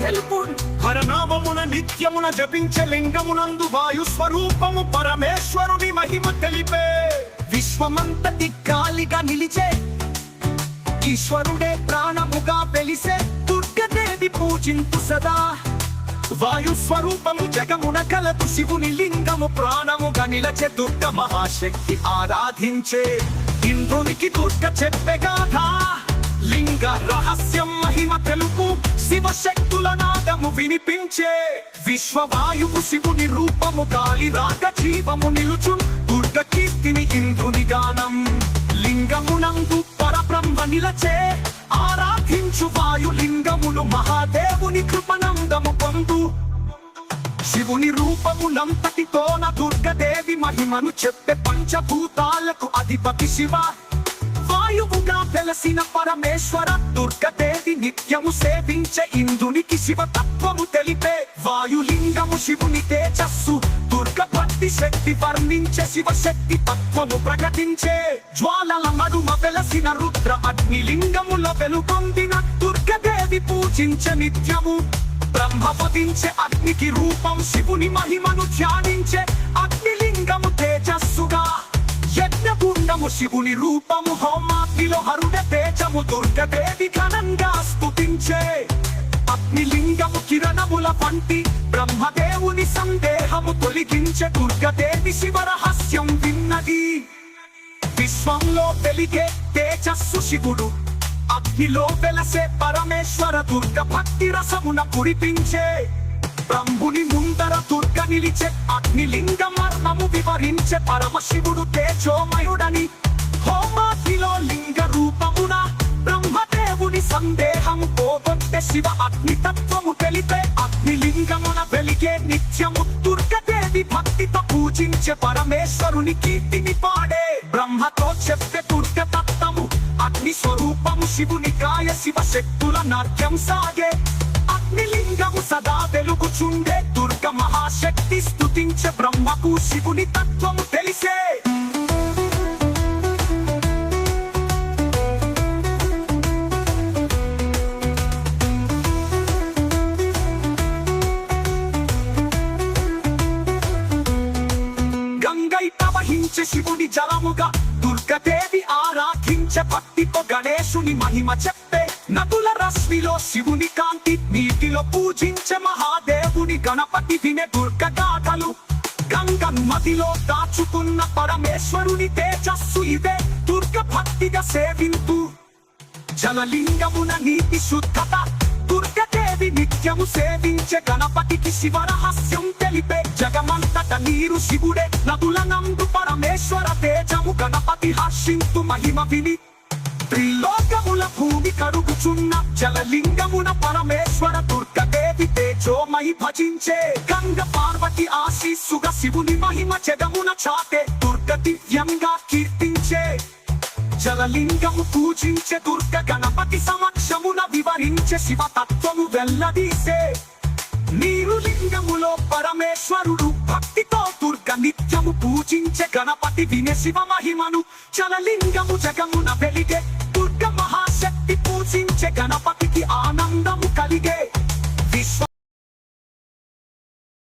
తెలుపు హరనామమున నిత్యమున జపించే లింగమునందు వాయు స్వరూపము పరమేశ్వరుని మహిమ తెలిపే విశ్వమంతటి గాలిగా నిలిచే ఈశ్వరుడే ప్రాణముగా వెలిసే దుర్గదేవి పూజింతు సదా వాయు స్వరూపము జగమున కలదు శివుని లింగము ప్రాణముగా నిలచే దుర్గ మహాశక్తి ఆరాధించే ఇంద్రునికి దుర్గ చెప్పే గాథ లింగ రహస్యం మహిమ తెలుపు శివశక్తుల నాదము వినిపించే విశ్వవాయువు శివుని రూపము గాలి రాగ జీవము నిలుచు దుర్గ కీర్తిని ఇంద్రుని గానం లింగమునందు పరబ్రహ్మ నిలచే ఆరాధించు వాయు లింగములు మహాదేవుని కృపనందము పొందు శివుని రూపములంతటితోన దుర్గదేవి మహిమను చెప్పే పంచభూతాలకు అధిపతి శివ వాయువుగా వెలసిన పరమేశ్వర దుర్గదేవి నిత్యము సేవించే ఇంద్రునికి శివ తత్వము తెలిపే వాయులింగము శివుని తేజస్సు దుర్గ భక్తి శక్తి వర్ణించే శివశక్తి తత్వము ప్రకటించే జ్వాలల నడుమ వెలసిన రుద్ర అగ్నిలింగముల వెలుగొందిన దుర్గదేవి పూజించే నిత్యము బ్రహ్మ పదించే అగ్నికి రూపం శివుని మహిమను ధ్యానించే అగ్నిలింగము తేజస్సుగా యజ్ఞగుండము శివుని రూపము హోమాగ్నిలో హరుడ తేజము దుర్గదేవి ఘనంగా స్తుతించే అగ్నిలింగము కిరణముల వంటి బ్రహ్మదేవుని సందేహము తొలగించే దుర్గదేవి శివ రహస్యం విన్నది విశ్వంలో వెలిగే తేజస్సు శివుడు అగ్నిలో వెలసే పరమేశ్వర దుర్గ భక్తి రసమున కురిపించే బ్రహ్ముని ముందర దుర్గ నిలిచే అగ్నిలింగ మర్మము వివరించే పరమశివుడు తేజోమయుడని హోమాగ్నిలో లింగ రూపమున బ్రహ్మదేవుని సందేహము పోగొట్టే శివ అగ్నితత్వము తెలిపే అగ్నిలింగమున వెలిగే నిత్యము దుర్గదేవి భక్తితో పూజించే పరమేశ్వరుని కీర్తిని పాడే బ్రహ్మతో చెప్పే దుర్గ తత్వము అగ్ని స్వరూపము శివుని కాయ శివ శక్తుల నాట్యం సాగే అగ్నిలింగము సదా వెలుగుచుండే దుర్గ మహాశక్తి స్తుతించే బ్రహ్మకు శివుని తత్వము తెలిసే గంగై ప్రవహించే శివుని జలముగా దుర్గదేవి ఆరాధించే భక్తితో గణేశుని మహిమ చెప్పే నదుల రశ్మిలో శివుని కాంతి నీటిలో పూజించే మహాదేవుని గణపతి వినే దుర్గ గాథలు గంగ నదిలో దాచుకున్న పరమేశ్వరుని తేజస్సు ఇదే దుర్గ భక్తిగా సేవింతు జలలింగమున నీటి శుద్ధత దుర్గదేవి నిత్యము సేవించే గణపతికి శివ రహస్యం తెలిపే జగమంతట నీరు శివుడే నదుల నందు పరమేశ్వర తేజము గణపతి హర్షింతు మహిమ విని త్రిలోకముల భూమి కరుగుచున్న జలలింగమున పరమేశ్వర దుర్గదేవి తేజోమయి భజించే గంగ పార్వతి ఆశీస్సుగా శివుని మహిమ జగమున చాటే దుర్గ దివ్యంగా కీర్తించే జలలింగము పూజించే దుర్గ గణపతి సమక్షమున వివరించే శివ తత్వము వెల్లదీసే నీరు లింగములో పరమేశ్వరుడు భక్తితో దుర్గ నిత్యము పూజించే గణపతి వినే శివ మహిమను జలలింగము జగమున వెలిగే దుర్గ మహాశక్తి పూజించే గణపతికి ఆనందము కలిగే